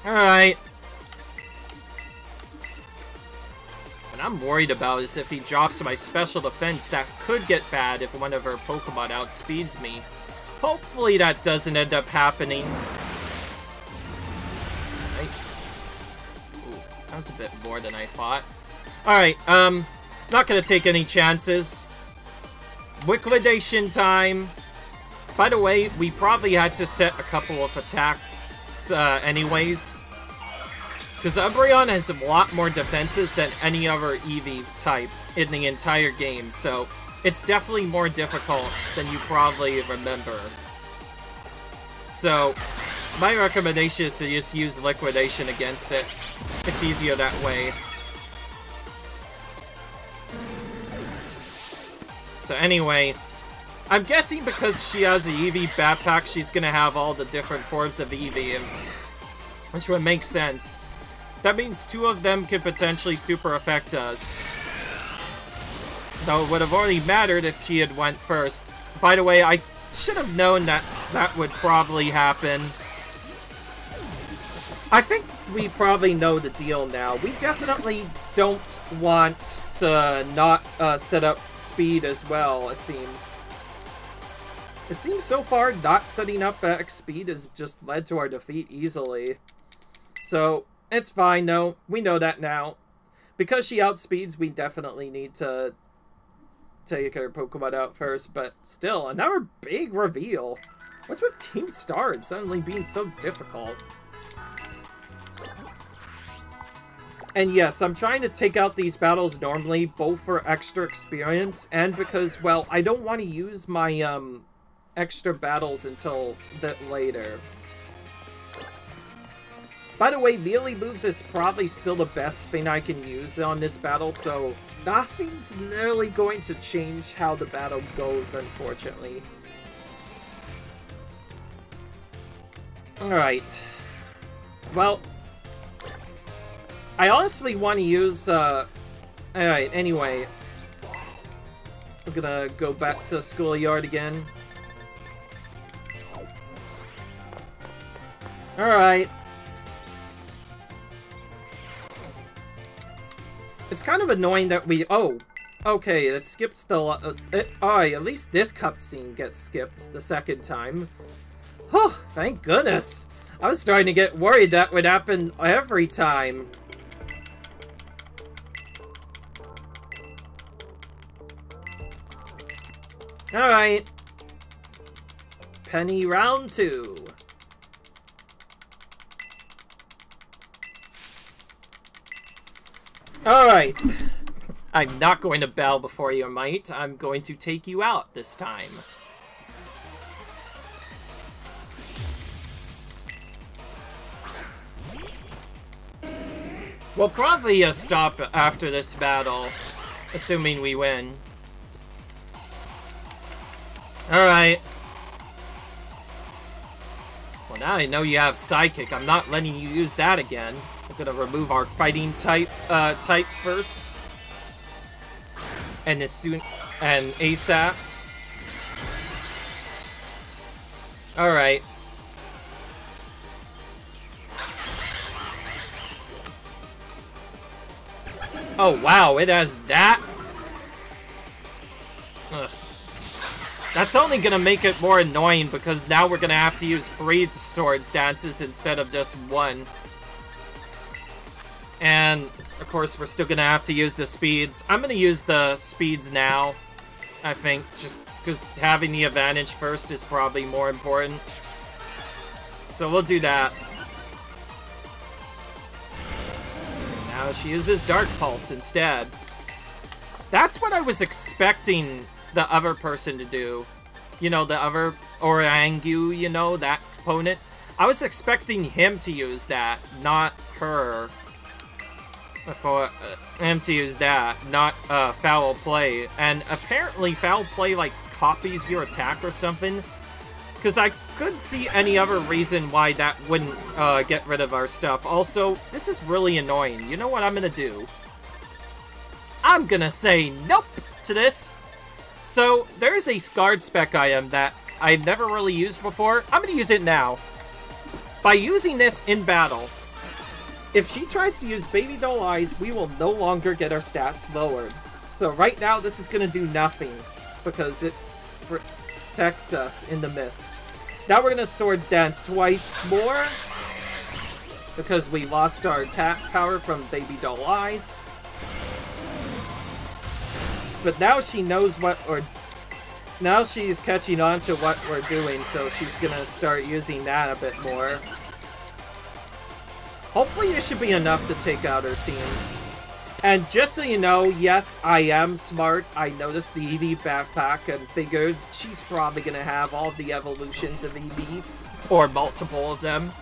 Alright. What I'm worried about is if he drops my special defense, that could get bad if one of her Pokemon outspeeds me. Hopefully that doesn't end up happening. Right. Ooh, that was a bit more than I thought. Alright, not gonna take any chances. Liquidation time. By the way, we probably had to set a couple of attacks anyways. Because Umbreon has a lot more defenses than any other Eevee type in the entire game, so it's definitely more difficult than you probably remember. So, my recommendation is to just use Liquidation against it. It's easier that way. So anyway, I'm guessing because she has a Eevee backpack, she's gonna have all the different forms of Eevee, which would make sense. That means two of them could potentially super affect us. Though it would have already mattered if she had went first. By the way, I should have known that that would probably happen. I think we probably know the deal now. We definitely don't want to not set up speed as well, it seems. It seems so far not setting up X speed has just led to our defeat easily. So, it's fine, no. We know that now. Because she outspeeds, we definitely need to take her Pokemon out first, but still, another big reveal. What's with Team Star and suddenly being so difficult? And yes, I'm trying to take out these battles normally, both for extra experience and because, well, I don't want to use my, extra battles until a bit later. By the way, melee moves is probably still the best thing I can use on this battle, so nothing's really going to change how the battle goes, unfortunately. Alright. Well, I honestly want to use, alright, anyway. I'm gonna go back to schoolyard again. Alright. It's kind of annoying that we... Oh, okay, it skips the... Alright, at least this cutscene gets skipped the second time. Oh, thank goodness. I was starting to get worried that would happen every time. Alright. Penny round 2. Alright. I'm not going to bow before your might. I'm going to take you out this time. We'll probably stop after this battle, assuming we win. Alright. Well, now I know you have Psychic. I'm not letting you use that again. We're gonna remove our fighting type first. And as soon... and ASAP. Alright. Oh, wow, it has that? Ugh. That's only gonna make it more annoying because now we're gonna have to use 3 storage stances instead of just 1. And, of course, we're still gonna have to use the speeds. I'm gonna use the speeds now, I think, just because having the advantage first is probably more important. So we'll do that. Now she uses Dark Pulse instead. That's what I was expecting the other person to do. You know, the other Orangu, you know, that opponent. I was expecting him to use that, not her. For him to use that, not Foul Play. And apparently Foul Play, like, copies your attack or something. Because I couldn't see any other reason why that wouldn't get rid of our stuff. Also, this is really annoying. You know what I'm gonna do? I'm gonna say nope to this. So, there's a guard spec item that I've never really used before. I'm gonna use it now. By using this in battle, if she tries to use Baby Doll Eyes, we will no longer get our stats lowered. So right now, this is gonna do nothing, because it protects us in the mist. Now we're gonna Swords Dance twice more, because we lost our attack power from Baby Doll Eyes. But now she knows what now she's catching on to what we're doing, so she's gonna start using that a bit more. Hopefully this should be enough to take out her team. And just so you know, yes, I am smart. I noticed the Eevee backpack and figured she's probably gonna have all the evolutions of Eevee, or multiple of them.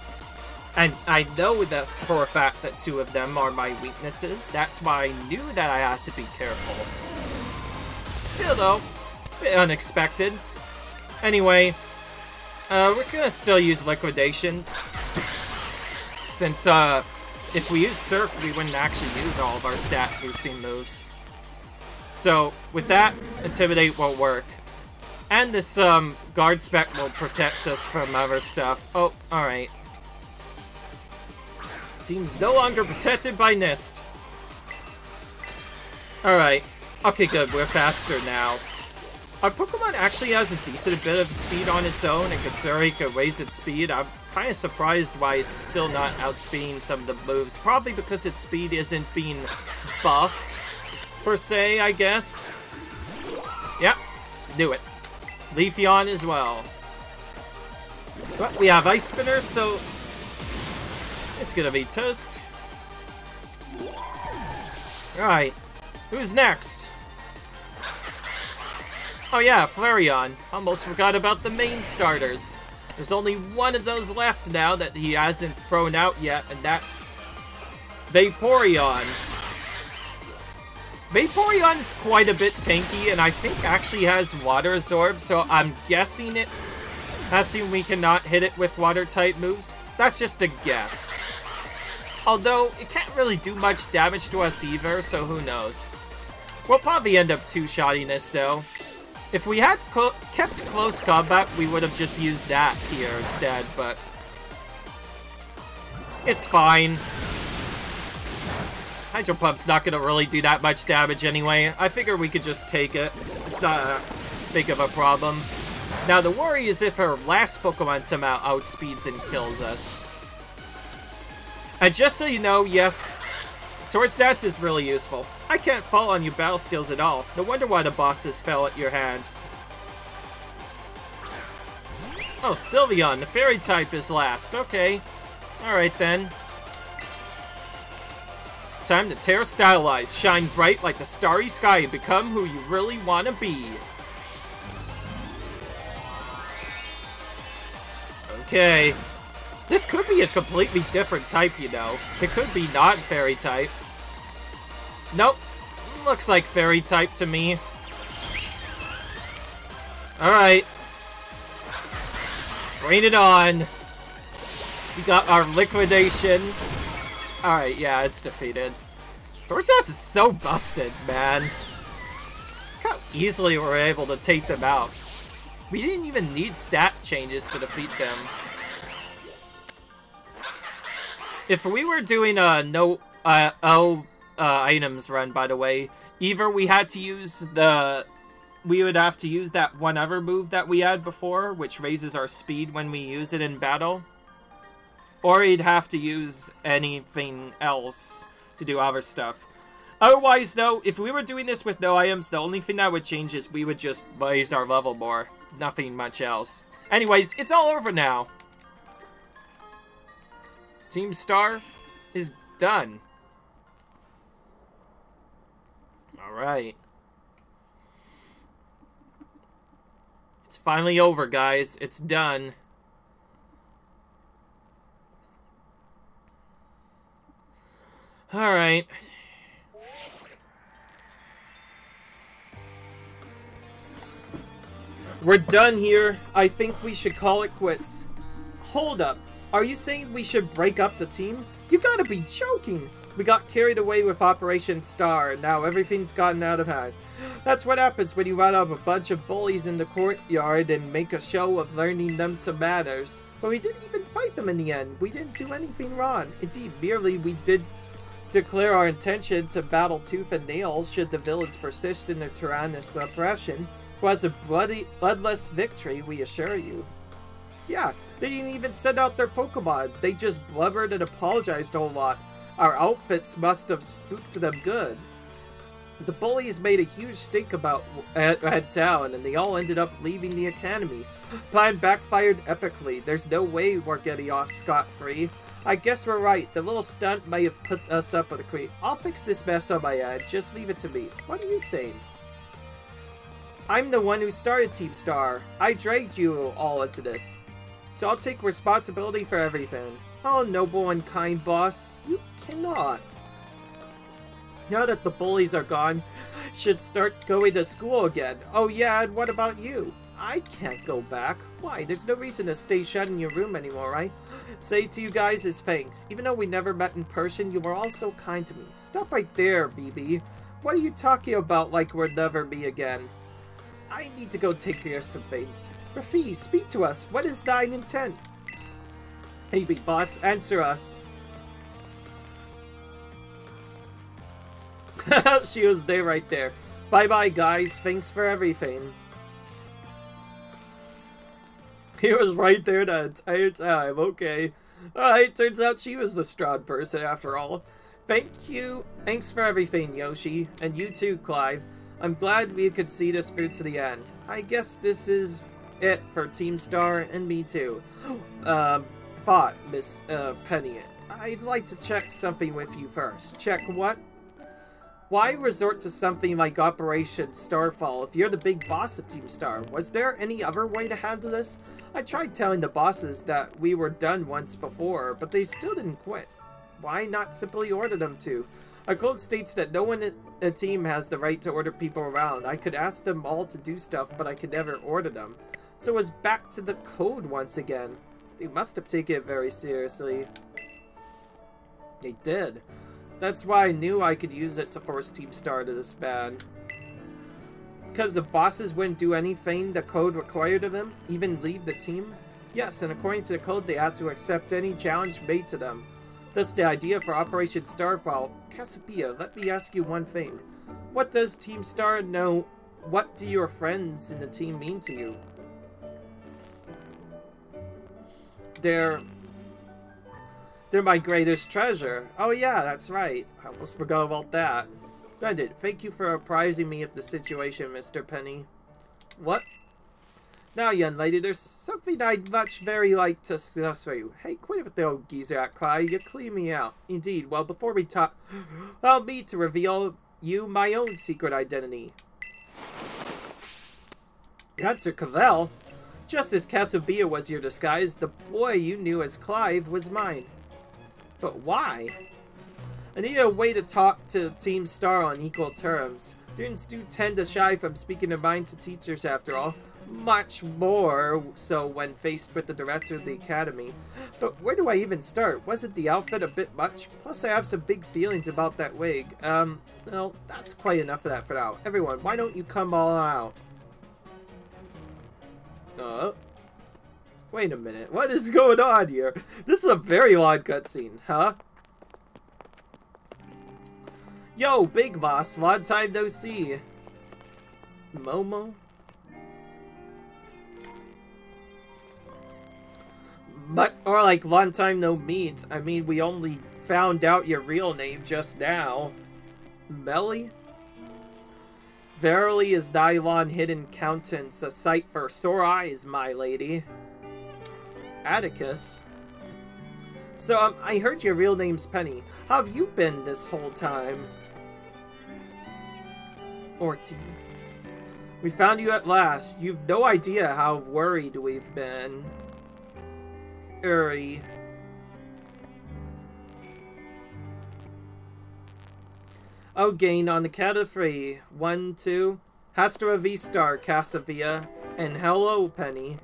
And I know that for a fact that 2 of them are my weaknesses. That's why I knew that I had to be careful. Still though, a bit unexpected. Anyway, we're gonna still use Liquidation. Since, if we use Surf, we wouldn't actually use all of our stat boosting moves. So, with that, Intimidate won't work. And this, Guard Spec will protect us from other stuff. Oh, alright. Team's no longer protected by Nist. Alright. Okay, good. We're faster now. Our Pokemon actually has a decent bit of speed on its own, and considering it can raise its speed, I'm kind of surprised why it's still not outspeeding some of the moves. Probably because its speed isn't being buffed, per se, I guess. Yep, knew it. Leafeon as well. But we have Ice Spinner, so it's gonna be toast. Alright, who's next? Oh yeah, Flareon. Almost forgot about the main starters. There's only one of those left now that he hasn't thrown out yet, and that's Vaporeon. Vaporeon is quite a bit tanky, and I think actually has Water Absorb, so I'm guessing we cannot hit it with Water-type moves. That's just a guess. Although, it can't really do much damage to us either, so who knows. We'll probably end up two-shotting this, though. If we had kept close combat, we would have just used that here instead, but it's fine. Hydro Pump's not going to really do that much damage anyway. I figure we could just take it. It's not a big of a problem. Now, the worry is if our last Pokemon somehow outspeeds and kills us. And just so you know, yes, Swords Dance is really useful. I can't fault on your battle skills at all. No wonder why the bosses fell at your hands. Oh, Sylveon, the fairy type is last. Okay. Alright then. Time to Terrestrialize. Shine bright like the starry sky and become who you really want to be. Okay. This could be a completely different type, you know. It could be not fairy type. Nope. Looks like fairy type to me. Alright. Bring it on. We got our liquidation. Alright, yeah, it's defeated. Swords Dance is so busted, man. Look how easily we're able to take them out. We didn't even need stat changes to defeat them. If we were doing a no items run, by the way, either we had to use we would have to use that one other move that we had before, which raises our speed when we use it in battle, or you'd have to use anything else to do other stuff. Otherwise, though, if we were doing this with no items, the only thing that would change is we would just raise our level more. Nothing much else. Anyways, it's all over now. Team Star is done. Alright. It's finally over, guys. It's done. Alright. We're done here. I think we should call it quits. Hold up. Are you saying we should break up the team? You gotta be joking! We got carried away with Operation Star, and now everything's gotten out of hand. That's what happens when you run up a bunch of bullies in the courtyard and make a show of learning them some manners. But we didn't even fight them in the end. We didn't do anything wrong. Indeed, merely we did declare our intention to battle tooth and nail should the villains persist in their tyrannous oppression. It was a bloodless victory, we assure you. Yeah, they didn't even send out their Pokemon. They just blubbered and apologized a whole lot. Our outfits must have spooked them good. The bullies made a huge stink about at town, and they all ended up leaving the academy. Plan backfired epically. There's no way we're getting off scot-free. I guess we're right. The little stunt may have put us up with a creep. I'll fix this mess on my end. Just leave it to me. What are you saying? I'm the one who started Team Star. I dragged you all into this. So I'll take responsibility for everything. Oh, noble and kind boss. You cannot. Now that the bullies are gone, should start going to school again. Oh yeah, and what about you? I can't go back. Why? There's no reason to stay shut in your room anymore, right? Say to you guys is thanks. Even though we never met in person, you were all so kind to me. Stop right there, BB. What are you talking about like we'll never be again? I need to go take care of some things. Rafie, speak to us. What is thine intent? Hey, big boss, answer us. She was there right there. Bye-bye, guys. Thanks for everything. He was right there the entire time. Okay. Alright, turns out she was the strong person after all. Thank you. Thanks for everything, Yoshi. And you too, Clive. I'm glad we could see this through to the end. I guess this is it for Team Star and me too. Thought, Miss Penny. I'd like to check something with you first. Check what? Why resort to something like Operation Starfall if you're the big boss of Team Star? Was there any other way to handle this? I tried telling the bosses that we were done once before, but they still didn't quit. Why not simply order them to? Our code states that no one in a team has the right to order people around. I could ask them all to do stuff, but I could never order them. So it was back to the code once again. They must have taken it very seriously. They did. That's why I knew I could use it to force Team Star to disband. Because the bosses wouldn't do anything the code required of them, even leave the team? Yes, and according to the code, they had to accept any challenge made to them. That's the idea for Operation Starfall. Cassiopedia, let me ask you one thing. What does Team Star know? What do your friends in the team mean to you? They're my greatest treasure. Oh yeah, that's right. I almost forgot about that. Splendid. Thank you for apprising me of the situation, Mr. Penny. What? Now, young lady, there's something I'd very like to discuss with you. Hey, quit with the old geezer at Clyde. You clean me out. Indeed. Well, before we talk, allow me to reveal you my own secret identity. Hunter Cavell? Just as Cassiopedia was your disguise, the boy you knew as Clive was mine. But why? I need a way to talk to Team Star on equal terms. Students do tend to shy from speaking their mind to teachers after all. Much more so when faced with the director of the academy. But where do I even start? Wasn't the outfit a bit much? Plus I have some big feelings about that wig. No, that's quite enough of that for now. Everyone, why don't you come all out? Wait a minute. What is going on here? This is a very long cutscene, huh? Yo, Big Boss. Long time no see. Momo? But, or like, long time no meet. I mean, we only found out your real name just now. Melly? Verily is thy long hidden countenance a sight for sore eyes, my lady. Atticus? So, I heard your real name's Penny. How have you been this whole time? Orty. We found you at last. You've no idea how worried we've been. Uri. Again, on the count of 3. 1, 2. Hasta la vista, Cassiopedia. And hello, Penny.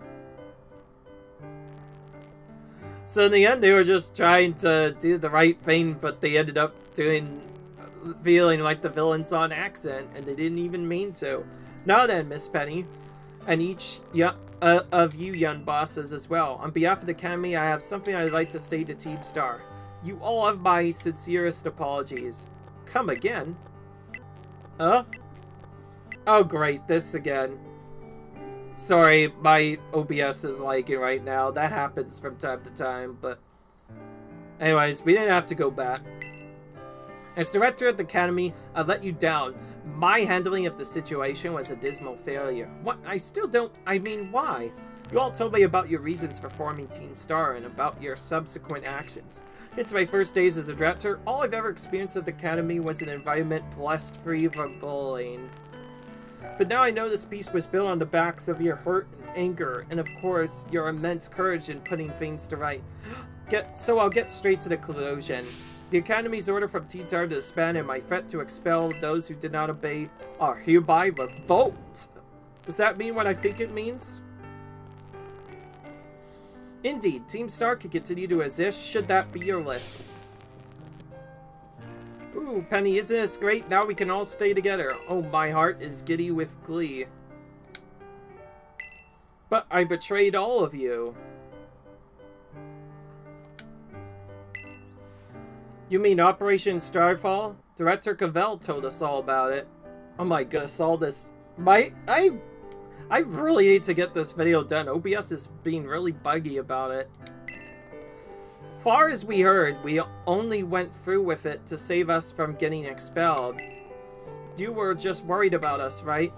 So in the end, they were just trying to do the right thing, but they ended up feeling like the villains on accent, and they didn't even mean to. Now then, Miss Penny, and each of you young bosses as well, on behalf of the Academy, I have something I'd like to say to Team Star. You all have my sincerest apologies. Come again? Oh great, this again. Sorry, my OBS is lagging right now. That happens from time to time, but... Anyways, we didn't have to go back. As director of the Academy, I let you down. My handling of the situation was a dismal failure. What? I still don't... I mean, why? You all told me about your reasons for forming Team Star and about your subsequent actions. It's my first days as a director. All I've ever experienced at the Academy was an environment blessed free from bullying. But now I know this piece was built on the backs of your hurt and anger, and of course, your immense courage in putting things to right. So I'll get straight to the conclusion. The Academy's order from Team Star to disband and my threat to expel those who did not obey are hereby revoked. Does that mean what I think it means? Indeed, Team Star can continue to exist should that be your list. Ooh, Penny, isn't this great? Now we can all stay together. Oh, my heart is giddy with glee. But I betrayed all of you. You mean Operation Starfall? Director Cavell told us all about it. Oh my goodness, all this... I really need to get this video done. OBS is being really buggy about it. Far as we heard, we only went through with it to save us from getting expelled. You were just worried about us, right?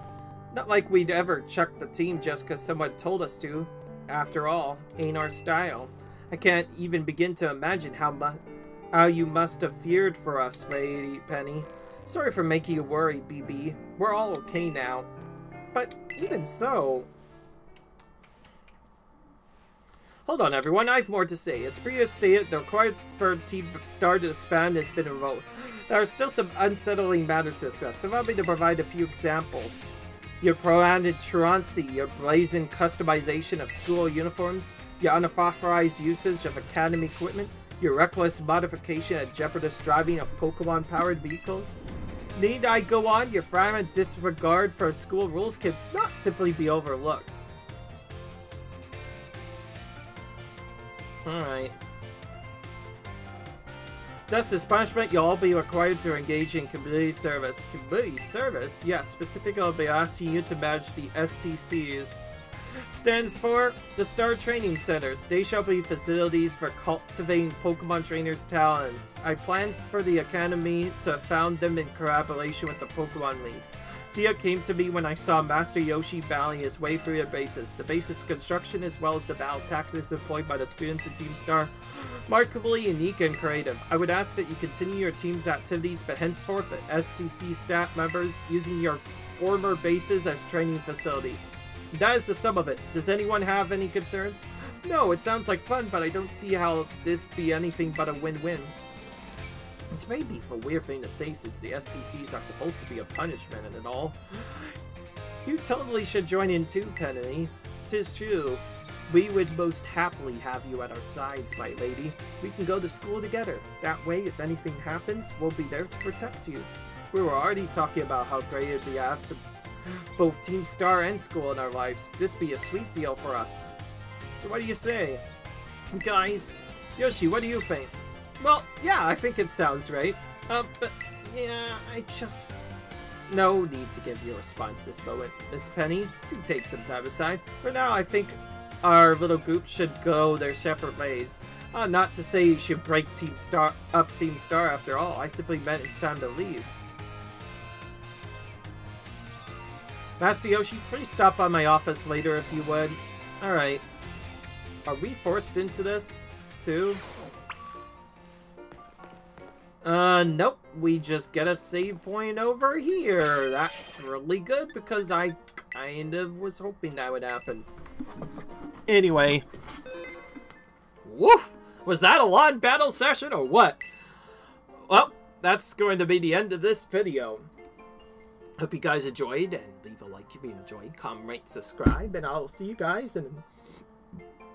Not like we'd ever chuck the team just because someone told us to. After all, ain't our style. I can't even begin to imagine how you must have feared for us, Lady Penny. Sorry for making you worry, BB. We're all okay now. But even so... Hold on, everyone. I have more to say. As previously stated, the required for Team Star to disband has been revoked. There are still some unsettling matters to discuss. Allow me to provide a few examples. Your proactive truancy, your brazen customization of school uniforms, your unauthorized usage of academy equipment, your reckless modification and jeopardous driving of Pokemon-powered vehicles. Need I go on? Your flagrant disregard for school rules can not simply be overlooked. Alright. Thus, as punishment, you'll all be required to engage in community service. Community service? Yes, specifically I'll be asking you to manage the STCs. Stands for the Star Training Centers. They shall be facilities for cultivating Pokemon trainers' talents. I plan for the Academy to found them in collaboration with the Pokemon League. Tia came to me when I saw Master Yoshi battling his way through the bases. The base's construction as well as the battle tactics employed by the students in Team Star, remarkably unique and creative. I would ask that you continue your team's activities, but henceforth the STC staff members using your former bases as training facilities. That is the sum of it. Does anyone have any concerns? No, it sounds like fun, but I don't see how this be anything but a win-win. This may be a weird thing to say since the STCs are supposed to be a punishment and all. You totally should join in too, Penny. 'Tis true. We would most happily have you at our sides, my lady. We can go to school together. That way, if anything happens, we'll be there to protect you. We were already talking about how great it'd be to have to both Team Star and school in our lives. This be a sweet deal for us. So what do you say? Guys, Yoshi, what do you think? Well, yeah, I think it sounds right. But, yeah, I just... No need to give you a response this moment. Miss Penny, do take some time aside. For now, I think our little group should go their separate ways. Not to say you should break Team Star after all. I simply meant it's time to leave. Master Yoshi, please stop by my office later if you would. Alright. Are we forced into this, too? Nope. We just get a save point over here. That's really good because I kind of was hoping that would happen. Anyway. Woof! Was that a long battle session or what? Well, that's going to be the end of this video. Hope you guys enjoyed, and leave a like if you enjoyed, comment, rate, subscribe, and I'll see you guys in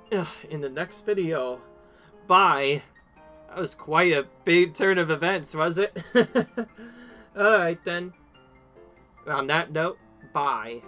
the next video. Bye. That was quite a big turn of events, was it? Alright then. On that note, bye.